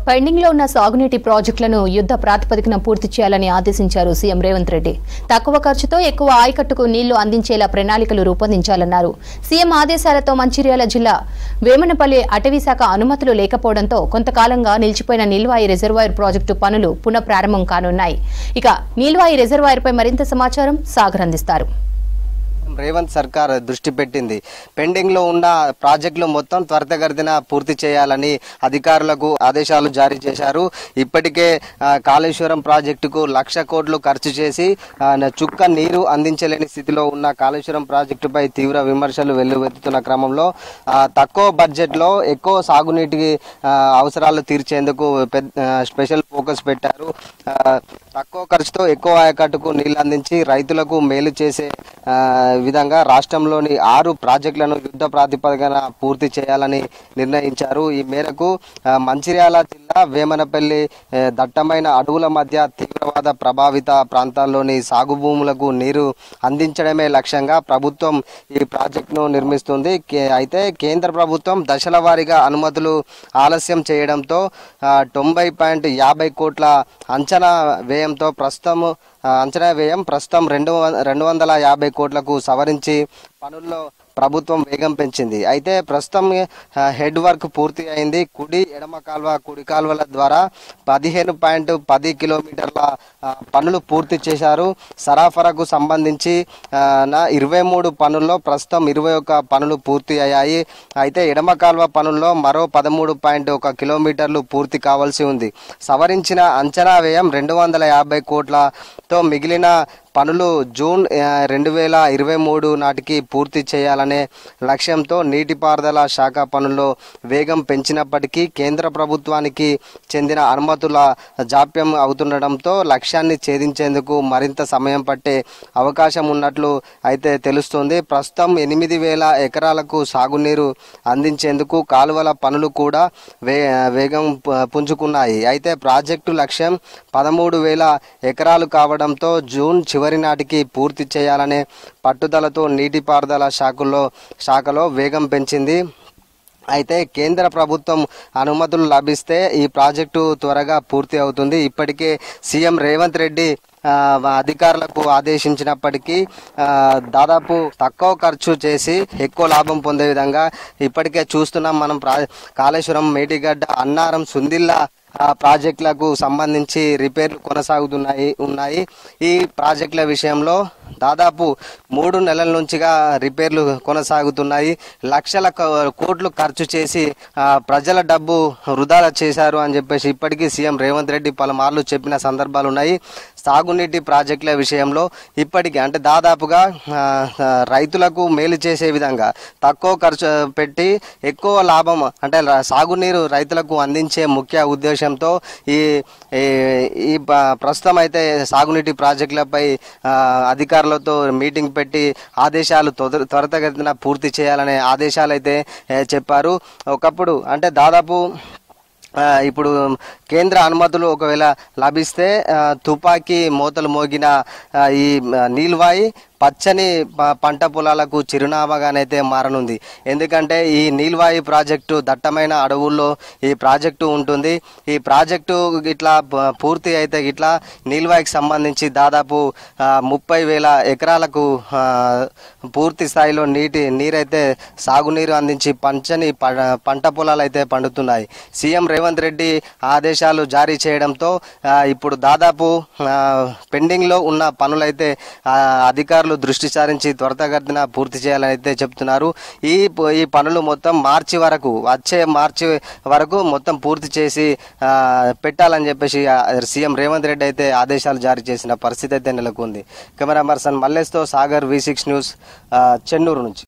Pending లో ఉన్న సాగునీటి ప్రాజెక్టులను యుద్ధ ప్రాతిపదికన పూర్తి చేయాలని ఆదేశించారు సీఎం రేవంత్ రెడ్డి. తక్కువ ఖర్చుతో ఎక్కువ ఆయకట్టుకు నీళ్లు అందించేలా ప్రణాళికలు రూపొందించాలన్నారు. సీఎం ఆదేశాలతో మంచిర్యాల జిల్లా వేమనపల్లి అటవీశాఖ అనుమతులు లేకపోవడంతో కొంతకాలంగా నిలిచిపోయిన నీల్వాయి రిజర్వాయర్ ప్రాజెక్టు పనులు పునఃప్రారంభం కానున్నాయి. ఇక నీల్వాయి రిజర్వాయర్పై మరింత సమాచారం సాగర్ అందిస్తారు. రేవంత్ సర్కార్ దృష్టి పెట్టింది. పెండింగ్ లో ఉన్న ప్రాజెక్టులు మొత్తం త్వరితగతిన పూర్తి చేయాలని అధికారులకు ఆదేశాలు జారీ చేశారు. ఇప్పటికే కాళేశ్వరం ప్రాజెక్టుకు 1,00,000 కోట్లు ఖర్చు చేసి చుక్క నీరు అందించలేని స్థితిలో ఉన్న కాళేశ్వరం ప్రాజెక్టుపై తీవ్ర విమర్శలు వెల్లువెత్తుతున్న క్రమంలో తక్కువ బడ్జెట్ లో ఎక్కువ సాగునీటి అవసరాలు తీర్చేందుకు స్పెషల్ ఫోకస్ పెట్టారు. తక్కువ ఖర్చుతో ఎక్కువ ఆయకట్టుకు నీళ్లు అందించి రైతులకు మేలు చేసే విధంగా రాష్ట్రంలోని 6 ప్రాజెక్టులను యుద్ధ ప్రాతిపదికన పూర్తి చేయాలని నిర్ణయించారు. ఈ మేరకు మంచిర్యాల జిల్లా వేమనపల్లి దట్టమైన అడవుల మధ్య తీవ్రవాద ప్రభావిత ప్రాంతాల్లోని సాగు భూములకు నీరు అందించడమే లక్ష్యంగా ప్రభుత్వం ఈ ప్రాజెక్టును నిర్మిస్తుంది. అయితే కేంద్ర ప్రభుత్వం దశల వారీగా అనుమతులు ఆలస్యం చేయడంతో 90.50 కోట్ల అంచనా వ్యయంతో ప్రస్తుతం 250 కోట్లకు సవరించి పనుల్లో ప్రభుత్వం వేగం పెంచింది. అయితే ప్రస్తుతం హెడ్ వర్క్ పూర్తి అయింది. కుడి ఎడమ కాల్వ కుడి కాల్వల ద్వారా 15.10 కిలోమీటర్ల పనులు పూర్తి చేశారు. సరఫరాకు సంబంధించి 23 పనుల్లో ప్రస్తుతం 21 పనులు పూర్తి అయ్యాయి. అయితే ఎడమ కాల్వ పనుల్లో మరో 13.1 కిలోమీటర్లు పూర్తి కావాల్సి ఉంది. సవరించిన అంచనా వ్యయం 250 కోట్లతో మిగిలిన పనులు జూన్ 2023 నాటికి పూర్తి చేయాలనే లక్ష్యంతో నీటిపారుదల శాఖ పనుల్లో వేగం పెంచినప్పటికీ కేంద్ర ప్రభుత్వానికి చెందిన అనుమతుల జాప్యం అవుతుండటంతో లక్ష్యాన్ని ఛేదించేందుకు మరింత సమయం పట్టే అవకాశం ఉన్నట్లు అయితే తెలుస్తోంది. ప్రస్తుతం 8,000 ఎకరాలకు సాగునీరు అందించేందుకు కాలువల పనులు కూడా వేగం పుంజుకున్నాయి. అయితే ప్రాజెక్టు లక్ష్యం 13,000 ఎకరాలు కావడంతో జూన్ చివరి నాటికి పూర్తి చేయాలనే పట్టుదలతో నీటిపారుదల శాఖలో వేగం పెంచింది. అయితే కేంద్ర ప్రభుత్వం అనుమతులు లభిస్తే ఈ ప్రాజెక్టు త్వరగా పూర్తి అవుతుంది. ఇప్పటికే సీఎం రేవంత్ రెడ్డి అధికారులకు ఆదేశించినప్పటికీ దాదాపు తక్కువ ఖర్చు చేసి ఎక్కువ లాభం పొందే విధంగా ఇప్పటికే చూస్తున్నాం. మనం కాళేశ్వరం, మేటిగడ్డ, అన్నారం, సుందిల్లా ప్రాజెక్టులకు సంబంధించి రిపేర్లు ఉన్నాయి. ఈ ప్రాజెక్టుల విషయంలో దాదాపు 3 నెలల నుంచిగా రిపేర్లు కొనసాగుతున్నాయి. లక్షల కోట్లు ఖర్చు చేసి ప్రజల డబ్బు వృధా చేశారు అని చెప్పేసి ఇప్పటికీ సీఎం రేవంత్ రెడ్డి పలుమార్లు చెప్పిన సందర్భాలు ఉన్నాయి. సాగునీటి ప్రాజెక్టుల విషయంలో ఇప్పటికీ అంటే దాదాపుగా రైతులకు మేలు చేసే విధంగా తక్కువ ఖర్చు పెట్టి ఎక్కువ లాభం అంటే సాగునీరు రైతులకు అందించే ముఖ్య ఉద్దేశంతో ఈ ప్రస్తుతం అయితే సాగునీటి ప్రాజెక్టులపై అధికారులతో మీటింగ్ పెట్టి ఆదేశాలు త్వరితగతిన పూర్తి చేయాలనే ఆదేశాలు అయితే చెప్పారు. ఒకప్పుడు అంటే దాదాపు ఇప్పుడు కేంద్ర అనుమతులు ఒకవేళ లభిస్తే తుపాకీ మోతలు మోగిన ఈ నీల్వాయి పచ్చని పంట పొలాలకు చిరునామాగానైతే మారనుంది. ఎందుకంటే ఈ నీల్వాయి ప్రాజెక్టు దట్టమైన అడవుల్లో ఈ ప్రాజెక్టు ఉంటుంది. ఈ ప్రాజెక్టు ఇట్లా పూర్తి అయితే ఇట్లా నీల్వాయికి సంబంధించి దాదాపు 30,000 ఎకరాలకు పూర్తి స్థాయిలో నీరైతే సాగునీరు అందించి పంచని పంట పొలాలు అయితే పండుతున్నాయి. సీఎం రేవంత్ రెడ్డి ఆదేశాలు జారీ చేయడంతో ఇప్పుడు దాదాపు పెండింగ్ లో ఉన్న పనులైతే అధికారులు దృష్టి సారించి త్వరితగతిన పూర్తి చేయాలని అయితే చెప్తున్నారు. ఈ పనులు మొత్తం వచ్చే మార్చి వరకు మొత్తం పూర్తి చేసి పెట్టాలని చెప్పేసి సీఎం రేవంత్ రెడ్డి అయితే ఆదేశాలు జారీ చేసిన పరిస్థితి అయితే నెలకొంది. కెమెరా పర్సన్ మల్లేష్తో సాగర్, V6 న్యూస్, చెన్నూరు నుంచి.